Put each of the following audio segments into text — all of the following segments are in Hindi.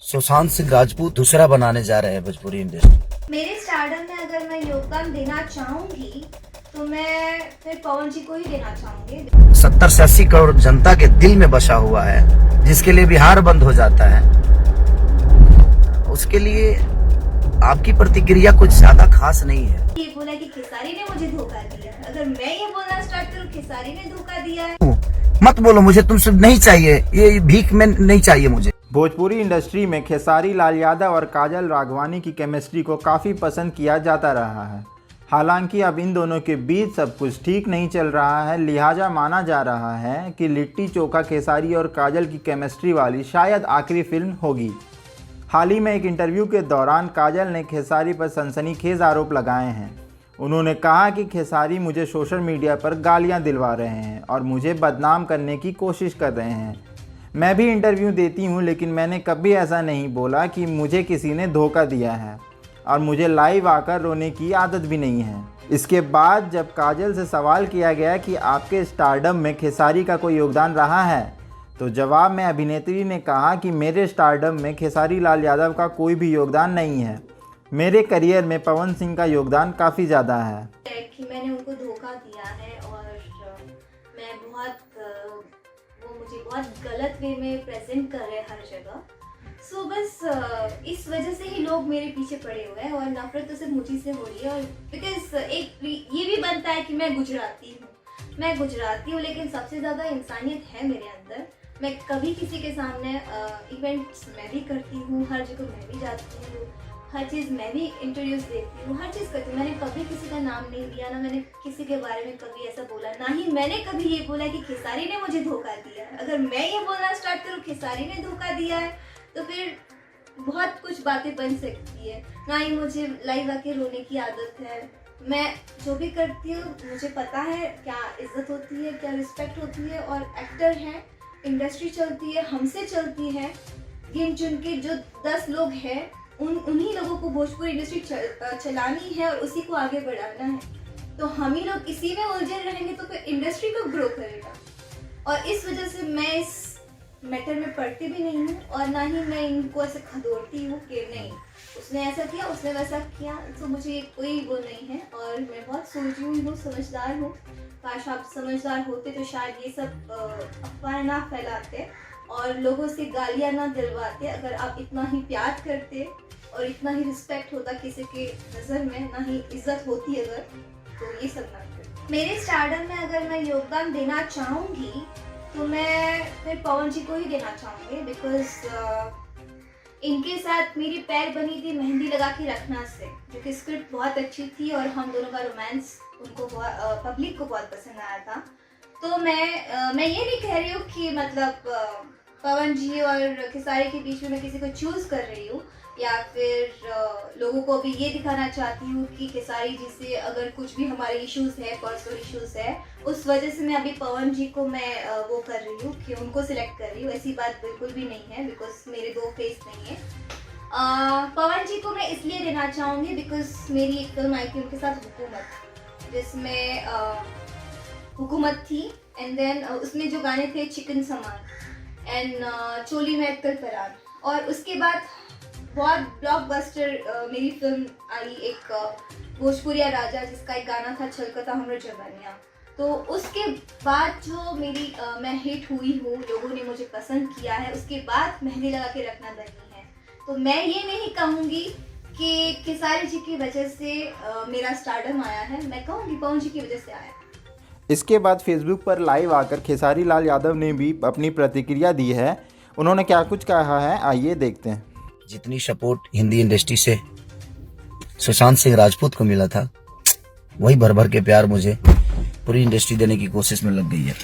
सुशांत सिंह राजपूत दूसरा बनाने जा रहे हैं भोजपुरी इंडस्ट्री। मेरे स्टारडम में अगर मैं योगदान देना चाहूंगी तो मैं फिर पवन जी को ही देना चाहूंगी। 70 से 80 करोड़ जनता के दिल में बसा हुआ है, जिसके लिए बिहार बंद हो जाता है। उसके लिए आपकी प्रतिक्रिया कुछ ज्यादा खास नहीं है। ये बोला कि खेसारी ने मुझे धोखा दिया। अगर मैं ये बोलना स्टार्ट करूँ खेसारी ने धोखा दिया है, मत बोलो, मुझे तुमसे नहीं चाहिए, ये भीख में नहीं चाहिए मुझे। भोजपुरी इंडस्ट्री में खेसारी लाल यादव और काजल राघवानी की केमिस्ट्री को काफ़ी पसंद किया जाता रहा है। हालांकि अब इन दोनों के बीच सब कुछ ठीक नहीं चल रहा है, लिहाजा माना जा रहा है कि लिट्टी चोखा खेसारी और काजल की केमिस्ट्री वाली शायद आखिरी फिल्म होगी। हाल ही में एक इंटरव्यू के दौरान काजल ने खेसारी पर सनसनीखेज आरोप लगाए हैं। उन्होंने कहा कि खेसारी मुझे सोशल मीडिया पर गालियां दिलवा रहे हैं और मुझे बदनाम करने की कोशिश कर रहे हैं। मैं भी इंटरव्यू देती हूं, लेकिन मैंने कभी ऐसा नहीं बोला कि मुझे किसी ने धोखा दिया है, और मुझे लाइव आकर रोने की आदत भी नहीं है। इसके बाद जब काजल से सवाल किया गया कि आपके स्टारडम में खेसारी का कोई योगदान रहा है, तो जवाब में अभिनेत्री ने कहा कि मेरे स्टारडम में खेसारी लाल यादव का कोई भी योगदान नहीं है। मेरे करियर में पवन सिंह का योगदान काफ़ी ज़्यादा है कि मैंने उनको धोखा दिया है और मैं वो मुझे बहुत गलत वे में प्रेजेंट कर रहे हैं हर जगह। सो बस इस वजह से ही लोग मेरे पीछे पड़े हुए हैं और नफरत तो सिर्फ मुझी से हो रही है। और बिकॉज एक ये भी बनता है कि मैं गुजराती हूँ, लेकिन सबसे ज़्यादा इंसानियत है मेरे अंदर। मैं कभी किसी के सामने इवेंट्स मैं भी करती हूँ, हर जगह मैं भी जाती हूँ, हर चीज़ मैं भी इंट्रोड्यूस देती हूँ, हर चीज़ करती हूँ। मैंने कभी किसी का नाम नहीं लिया, ना मैंने किसी के बारे में कभी ऐसा बोला, ना ही मैंने कभी ये बोला कि खेसारी ने मुझे धोखा दिया है। अगर मैं ये बोलना स्टार्ट करूँ खेसारी ने धोखा दिया है, तो फिर बहुत कुछ बातें बन सकती है। ना ही मुझे लाइव आके रोने की आदत है। मैं जो भी करती हूँ मुझे पता है क्या इज्जत होती है, क्या रिस्पेक्ट होती है। और एक्टर हैं, इंडस्ट्री चलती है, हमसे चलती है। गिन चुन के जो 10 लोग हैं, उन्हीं लोगों को भोजपुरी इंडस्ट्री चलानी है और उसी को आगे बढ़ाना है। तो हम ही लोग इसी में उलझे रहेंगे तो फिर इंडस्ट्री कब ग्रो करेगा। और इस वजह से मैं इस मैटर में पढ़ती भी नहीं हूँ और ना ही मैं इनको ऐसे खदोड़ती हूँ कि नहीं उसने ऐसा किया, उसने वैसा किया। तो मुझे कोई वो नहीं है और मैं बहुत सोची हूँ, समझदार हूँ। काश आप समझदार होते तो शायद ये सब अफवाह ना फैलाते और लोगों से गालियाँ ना दिलवाते। अगर आप इतना ही प्यार करते और इतना ही रिस्पेक्ट होता किसी के नज़र में, ना ही इज्जत होती अगर, तो ये सब ना करते। मेरे स्टारडम में अगर मैं योगदान देना चाहूँगी तो मैं फिर पवन जी को ही देना चाहूँगी। बिकॉज इनके साथ मेरी पैर बनी थी मेहंदी लगा के रखना से, जो कि स्क्रिप्ट बहुत अच्छी थी और हम दोनों का रोमांस उनको पब्लिक को बहुत पसंद आया था। तो मैं ये नहीं कह रही हूँ कि मतलब पवन जी और खेसारी के बीच में मैं किसी को चूज़ कर रही हूँ, या फिर लोगों को भी ये दिखाना चाहती हूँ कि खेसारी जी से अगर कुछ भी हमारे इश्यूज़ है, पर्सनल इश्यूज़ है, उस वजह से मैं अभी पवन जी को मैं वो कर रही हूँ कि उनको सिलेक्ट कर रही हूँ। ऐसी बात बिल्कुल भी नहीं है, बिकॉज मेरे 2 फेस नहीं है। पवन जी को मैं इसलिए देना चाहूँगी बिकॉज मेरी एक फिल्म आई थी उनके साथ हुकूमत, जिसमें हुकूमत थी एंड देन उसमें जो गाने थे चिकन समान एंड चोली में अक्कल फरार। और उसके बाद बहुत ब्लॉकबस्टर मेरी फिल्म आई एक भोजपुरिया राजा, जिसका एक गाना था छलकता हमरो जवानिया। तो उसके बाद जो मेरी मैं हिट हुई हूँ, लोगों ने मुझे पसंद किया है, उसके बाद मेहंदी लगा के रखना बनी है। तो मैं ये नहीं कहूँगी कि खेसारी जी की वजह से मेरा स्टारडम आया है, मैं कहूँगी पवन जी की वजह से आया। इसके बाद फेसबुक पर लाइव आकर खेसारी लाल यादव ने भी अपनी प्रतिक्रिया दी है। उन्होंने क्या कुछ कहा है, आइए देखते हैं। जितनी सपोर्ट हिंदी इंडस्ट्री से सुशांत सिंह राजपूत को मिला था, वही भर भर के प्यार मुझे पूरी इंडस्ट्री देने की कोशिश में लग गई है।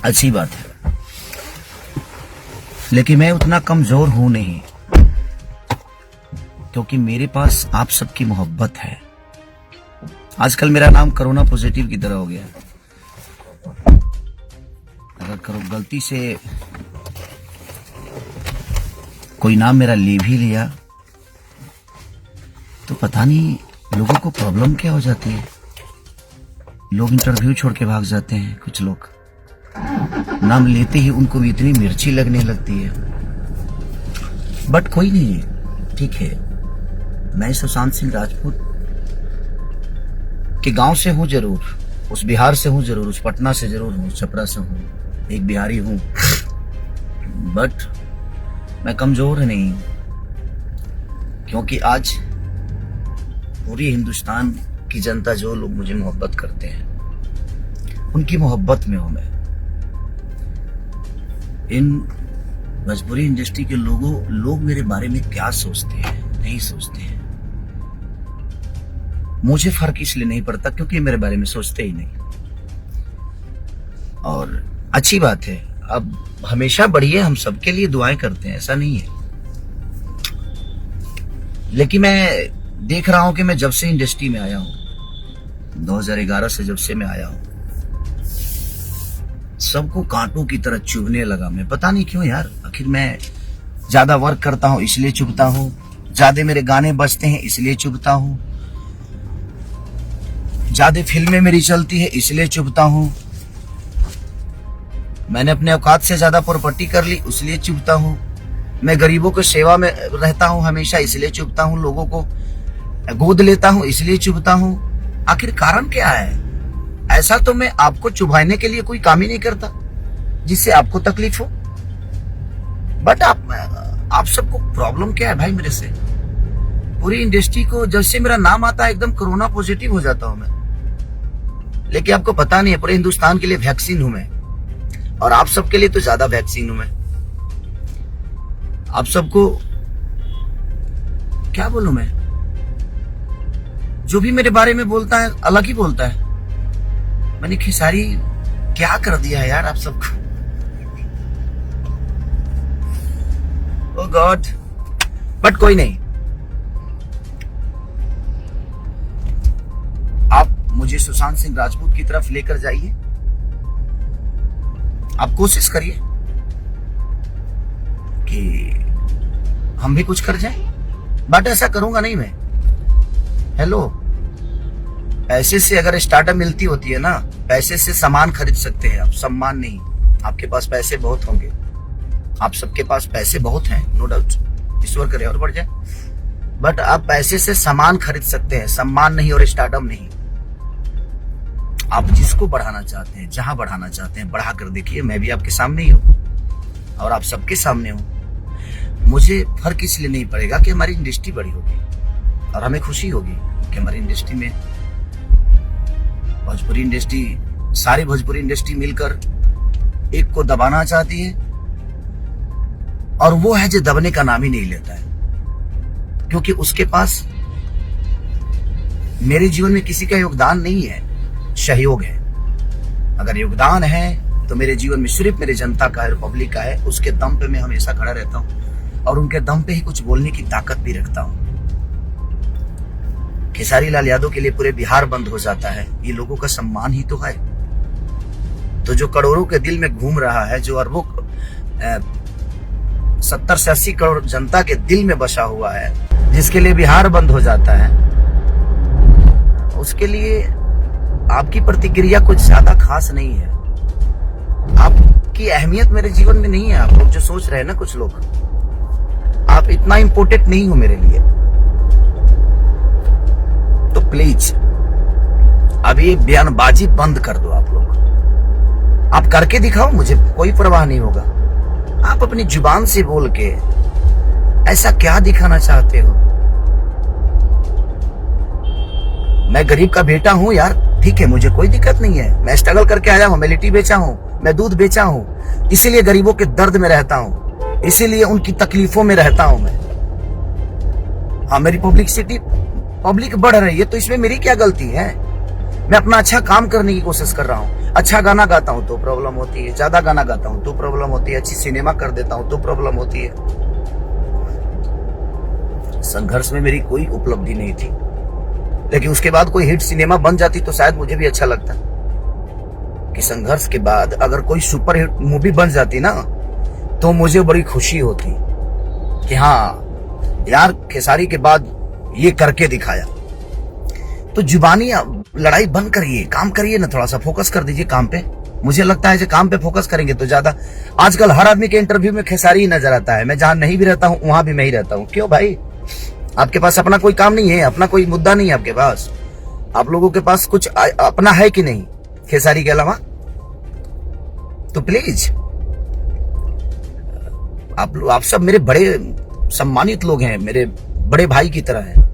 अच्छी बात है, लेकिन मैं उतना कमजोर हूं नहीं, क्योंकि मेरे पास आप सबकी मोहब्बत है। आजकल मेरा नाम कोरोना पॉजिटिव की तरह हो गया। अगर गलती से कोई नाम मेरा ले भी लिया तो पता नहीं लोगों को प्रॉब्लम क्या हो जाती है। लोग इंटरव्यू छोड़ के भाग जाते हैं, कुछ लोग नाम लेते ही उनको भी इतनी मिर्ची लगने लगती है। बट कोई नहीं, ठीक है। मैं सुशांत सिंह राजपूत के गांव से हूं जरूर, उस बिहार से हूं जरूर, उस पटना से जरूर हूं, छपरा से हूं, एक बिहारी हूं, बट मैं कमजोर नहीं, क्योंकि आज पूरी हिंदुस्तान की जनता, जो लोग मुझे मोहब्बत करते हैं, उनकी मोहब्बत में हूं मैं। इन भोजपुरी इंडस्ट्री के लोग मेरे बारे में क्या सोचते हैं, नहीं सोचते हैं, मुझे फर्क इसलिए नहीं पड़ता क्योंकि मेरे बारे में सोचते ही नहीं। और अच्छी बात है, अब हमेशा बढ़िए, हम सबके लिए दुआएं करते हैं, ऐसा नहीं है। लेकिन मैं देख रहा हूं कि मैं जब से इंडस्ट्री में आया हूं, 2011 से जब से मैं आया हूं, सबको कांटों की तरह चुभने लगा। मैं पता नहीं क्यों यार, आखिर मैं ज्यादा वर्क करता हूं इसलिए चुभता हूं, ज्यादा मेरे गाने बजते हैं इसलिए चुभता हूं, ज्यादा फिल्में मेरी चलती है इसलिए चुभता हूं, मैंने अपने औकात से ज्यादा प्रॉपर्टी कर ली इसलिए चुभता हूं, मैं गरीबों की सेवा में रहता हूं हमेशा इसलिए चुभता हूं, लोगों को गोद लेता हूं इसलिए चुभता हूं। आखिर कारण क्या है? ऐसा तो मैं आपको चुभाने के लिए कोई काम ही नहीं करता जिससे आपको तकलीफ हो। बट आप सबको प्रॉब्लम क्या है भाई मेरे से? पूरी इंडस्ट्री को जब से मेरा नाम आता है एकदम कोरोना पॉजिटिव हो जाता हूं मैं। लेकिन आपको पता नहीं है, पूरे हिंदुस्तान के लिए वैक्सीन हूं मैं, और आप सबके लिए तो ज्यादा वैक्सीन हूं मैं। आप सबको क्या बोलूं मैं, जो भी मेरे बारे में बोलता है अलग ही बोलता है। मैंने खेसारी क्या कर दिया है यार आप सबको, ओ गॉड। बट कोई नहीं, आप मुझे सुशांत सिंह राजपूत की तरफ लेकर जाइए, आप कोशिश करिए कि हम भी कुछ कर जाएं। बट ऐसा करूंगा नहीं मैं। हेलो, पैसे से अगर स्टार्टअप मिलती होती है ना, पैसे से सामान खरीद सकते हैं आप, सम्मान नहीं। आपके पास पैसे बहुत होंगे, आप सबके पास पैसे बहुत हैं, नो डाउट, ईश्वर करे और बढ़ जाए। बट आप पैसे से सामान खरीद सकते हैं, सम्मान नहीं और स्टार्टअप नहीं। आप जिसको बढ़ाना चाहते हैं, जहां बढ़ाना चाहते हैं, बढ़ा कर देखिए। मैं भी आपके सामने ही हूं और आप सबके सामने हूं। मुझे फर्क इसलिए नहीं पड़ेगा कि हमारी इंडस्ट्री बड़ी होगी और हमें खुशी होगी कि हमारी इंडस्ट्री में भोजपुरी इंडस्ट्री, सारी भोजपुरी इंडस्ट्री मिलकर एक को दबाना चाहती है, और वो है जो दबने का नाम ही नहीं लेता है, क्योंकि उसके पास मेरे जीवन में किसी का योगदान नहीं है, सहयोग है। अगर योगदान है तो मेरे जीवन में सिर्फ मेरे जनता का है, पब्लिक का है। उसके दम पे मैं हमेशा खड़ा रहता हूं और उनके दम पे ही कुछ बोलने की ताकत भी रखता हूं। खेसारी लाल यादव के लिए पूरे बिहार बंद हो जाता है, ये लोगों का सम्मान ही तो है। तो जो करोड़ों के दिल में घूम रहा है, जो अरबों 70 से 80 करोड़ जनता के दिल में बसा हुआ है, जिसके लिए बिहार बंद हो जाता है, उसके लिए आपकी प्रतिक्रिया कुछ ज्यादा खास नहीं है। आपकी अहमियत मेरे जीवन में नहीं है। आप लोग जो सोच रहे हैं ना, कुछ लोग, आप इतना इंपॉर्टेंट नहीं हो मेरे लिए। तो प्लीज अभी बयानबाजी बंद कर दो। आप लोग, आप करके दिखाओ, मुझे कोई परवाह नहीं होगा। आप अपनी जुबान से बोल के ऐसा क्या दिखाना चाहते हो? मैं गरीब का बेटा हूं यार, ठीक है, मुझे कोई दिक्कत नहीं है। मैं स्ट्रगल करके आया हूं, मैं लिट्टी बेचा हूं, मैं दूध बेचा हूं, इसीलिए गरीबों के दर्द में रहता हूं, इसीलिए उनकी तकलीफों में रहता हूं मैं। हाँ, मेरी पब्लिक बढ़ रही है तो इसमें मेरी क्या गलती है? मैं अपना अच्छा काम करने की कोशिश कर रहा हूँ। अच्छा गाना गाता हूँ तो प्रॉब्लम होती है, ज्यादा गाना गाता हूँ तो प्रॉब्लम होती है, अच्छी सिनेमा कर देता हूँ तो प्रॉब्लम होती है। संघर्ष में मेरी कोई उपलब्धि नहीं थी, लेकिन उसके बाद कोई हिट सिनेमा बन जाती तो शायद मुझे भी अच्छा लगता। कि संघर्ष के बाद अगर कोई सुपर हिट मूवी बन जाती ना, तो मुझे बड़ी खुशी होती कि हाँ यार, खेसारी के बाद ये करके दिखाया। तो जुबानी लड़ाई बंद करिए, काम करिए ना, थोड़ा सा फोकस कर दीजिए काम पे। मुझे लगता है कि काम पे फोकस करेंगे तो ज्यादा। आजकल हर आदमी के इंटरव्यू में खेसारी ही नजर आता है। मैं जहां नहीं भी रहता हूं वहां भी मैं ही रहता हूं। क्यों भाई? आपके पास अपना कोई काम नहीं है, अपना कोई मुद्दा नहीं है आपके पास? आप लोगों के पास कुछ अपना है कि नहीं खेसारी के अलावा? तो प्लीज आप सब मेरे बड़े सम्मानित लोग हैं, मेरे बड़े भाई की तरह हैं।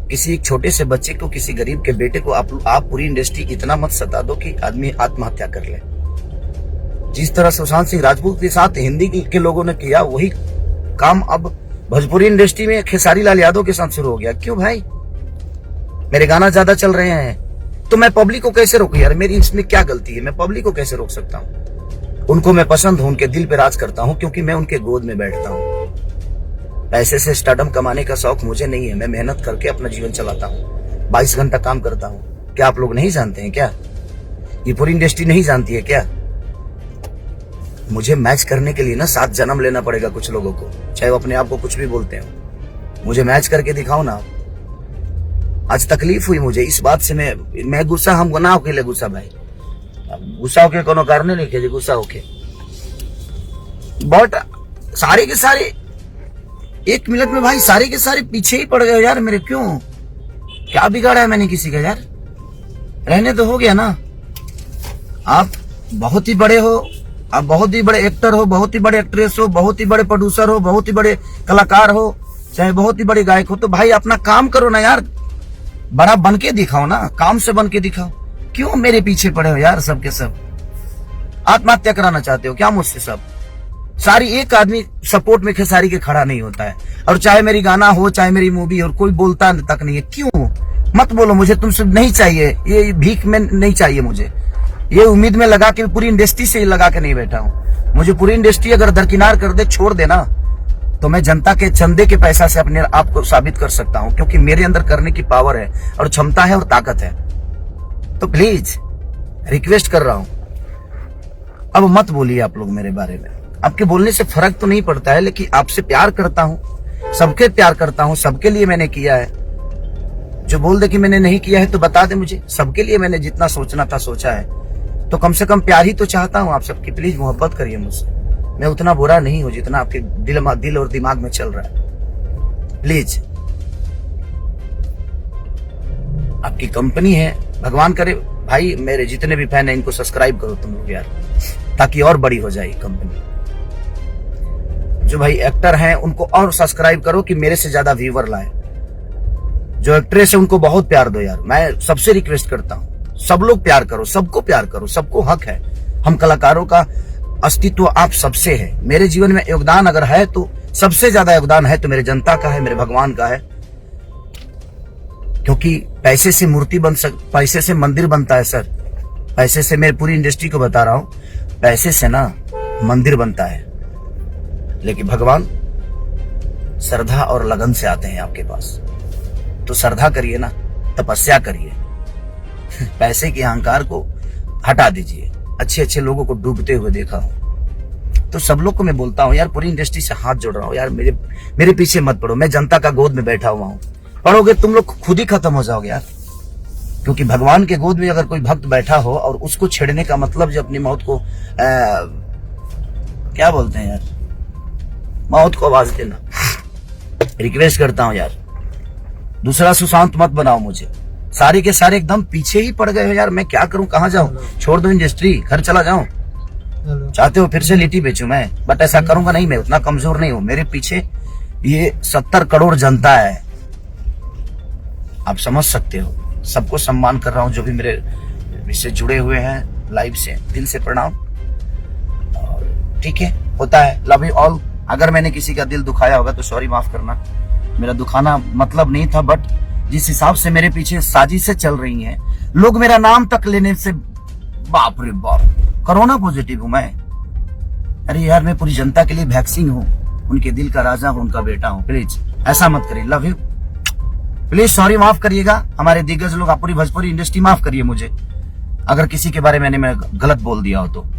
किसी एक छोटे से बच्चे को, किसी गरीब के बेटे को आप पूरी इंडस्ट्री इतना मत सता दो कि आदमी आत्महत्या कर ले। जिस तरह सुशांत सिंह राजपूत के साथ हिंदी के लोगों ने किया, वही काम अब भोजपुरी इंडस्ट्री में खेसारी लाल यादव के साथ शुरू हो गया। क्यों भाई? मेरे गाना ज्यादा चल रहे हैं तो मैं पब्लिक को कैसे रोकूं यार? मेरी इसमें क्या गलती है? मैं पब्लिक को कैसे रोक सकता हूं? उनको मैं पसंद हूं, उनके दिल पे राज करता हूं, क्योंकि मैं उनके गोद में बैठता हूं। पैसे से स्टारडम कमाने का शौक मुझे नहीं है। मैं मेहनत करके अपना जीवन चलाता हूं, 22 घंटा काम करता हूं। क्या आप लोग नहीं जानते हैं क्या? ये पूरी इंडस्ट्री नहीं जानती है क्या? मुझे मैच करने के लिए ना 7 जन्म लेना पड़ेगा कुछ लोगों को, चाहे वो अपने आप को कुछ भी बोलते हो। मुझे मैच करके दिखाओ ना। आज तकलीफ हुई मुझे इस बात से। मैं गुस्सा, हम ना होके ले गुस्सा भाई, गुस्सा होके कोनो कारण नहीं के गुस्सा होके। बट सारे के सारे 1 मिनट में भाई सारे के सारे पीछे ही पड़ गए यार मेरे। क्यों? क्या बिगाड़ा है मैंने किसी का यार? रहने तो हो गया ना। आप बहुत ही बड़े हो, आप बहुत ही बड़े एक्टर हो, बहुत ही बड़े एक्ट्रेस हो, बहुत ही बड़े प्रोड्यूसर हो, बहुत ही बड़े कलाकार हो, चाहे बहुत ही बड़े गायक हो, तो भाई अपना काम करो ना यार। बड़ा बन के दिखाओ ना, काम से बन के दिखाओ। क्यों मेरे पीछे पड़े हो यार सब के सब? आत्महत्या कराना चाहते हो क्या मुझसे सब? सारी एक आदमी सपोर्ट में खेसारी के खड़ा नहीं होता है। और चाहे मेरी गाना हो, चाहे मेरी मूवी हो, कोई बोलता तक नहीं है। क्यों? मत बोलो, मुझे तुमसे नहीं चाहिए, ये भीख में नहीं चाहिए मुझे। ये उम्मीद में लगा के पूरी इंडस्ट्री से लगा के नहीं बैठा हूं। मुझे पूरी इंडस्ट्री अगर दरकिनार कर दे, छोड़ देना, तो मैं जनता के चंदे के पैसा से अपने आप को साबित कर सकता हूं, क्योंकि मेरे अंदर करने की पावर है और क्षमता है और ताकत है। तो प्लीज रिक्वेस्ट कर रहा हूं, अब मत बोलिए आप लोग मेरे बारे में। आपके बोलने से फर्क तो नहीं पड़ता है, लेकिन आपसे प्यार करता हूं, सबके प्यार करता हूं, सबके लिए मैंने किया है। जो बोल दे कि मैंने नहीं किया है तो बता दे मुझे। सबके लिए मैंने जितना सोचना था सोचा है, तो कम से कम प्यार ही तो चाहता हूं आप सबकी। प्लीज मोहब्बत करिए मुझसे। मैं उतना बुरा नहीं हूं जितना आपके दिल और दिमाग में चल रहा है। प्लीज, आपकी कंपनी है, भगवान करे भाई मेरे जितने भी फैन हैं इनको सब्सक्राइब करो तुम लोग यार, ताकि और बड़ी हो जाए कंपनी। जो भाई एक्टर हैं उनको और सब्सक्राइब करो कि मेरे से ज्यादा व्यूअर लाए। जो एक्ट्रेस है उनको बहुत प्यार दो यार, मैं सबसे रिक्वेस्ट करता हूं। सब लोग प्यार करो, सबको प्यार करो, सबको हक है। हम कलाकारों का अस्तित्व आप सबसे है। मेरे जीवन में योगदान अगर है तो सबसे ज्यादा योगदान है तो मेरे जनता का है, मेरे भगवान का है। क्योंकि पैसे से मूर्ति पैसे से मंदिर बनता है सर। पैसे से, मैं पूरी इंडस्ट्री को बता रहा हूं, पैसे से ना मंदिर बनता है, लेकिन भगवान श्रद्धा और लगन से आते हैं आपके पास। तो श्रद्धा करिए ना, तपस्या करिए, पैसे के अहंकार को हटा दीजिए। अच्छे अच्छे लोगों को डूबते हुए देखा हूं, तो सब लोग को मैं बोलता हूं यार, पूरी इंडस्ट्री से हाथ जोड़ रहा हूं यार, मेरे पीछे मत पड़ो। मैं जनता का गोद में बैठा हुआ हूं। पढ़ोगे तुम लोग खुद ही खत्म हो जाओगे यार। क्योंकि भगवान के गोद में अगर कोई भक्त बैठा हो और उसको छेड़ने का मतलब जो अपनी मौत को क्या बोलते हैं यार, मौत को आवाज देना। रिक्वेस्ट करता हूं यार, दूसरा सुशांत मत बनाओ मुझे। सारे के सारे एकदम पीछे ही पड़ गए हो यार। मैं क्या करूं, कहां जाऊं? छोड़ दो इंडस्ट्री, घर चला जाऊं? चाहते हो फिर से लिट्टी बेचूं मैं? बट ऐसा करूंगा नहीं, मैं उतना कमजोर नहीं हूं। मेरे पीछे ये 70 करोड़ जनता है, आप समझ सकते हो। सबको सम्मान कर रहा हूं जो भी मेरे इससे जुड़े हुए हैं लाइव से, दिल से प्रणाम। ठीक है, होता है। Love you all. अगर मैंने किसी का दिल दुखाया होगा तो सॉरी, माफ करना। मेरा दुखाना मतलब नहीं था, बट जिस हिसाब से मेरे पीछे साजिशें चल रही हैं, लोग मेरा नाम तक लेने से, बाप रे बाप, कोरोना पॉजिटिव हूं मैं। अरे यार, मैं पूरी जनता के लिए वैक्सीन हूं, उनके दिल का राजा हूं, उनका बेटा हूं। प्लीज ऐसा मत करिए। Love you. प्लीज सॉरी, माफ करिएगा। हमारे दिग्गज लोग, आप पूरी भोजपुरी इंडस्ट्री माफ करिए मुझे अगर किसी के बारे में मैंने गलत बोल दिया हो तो।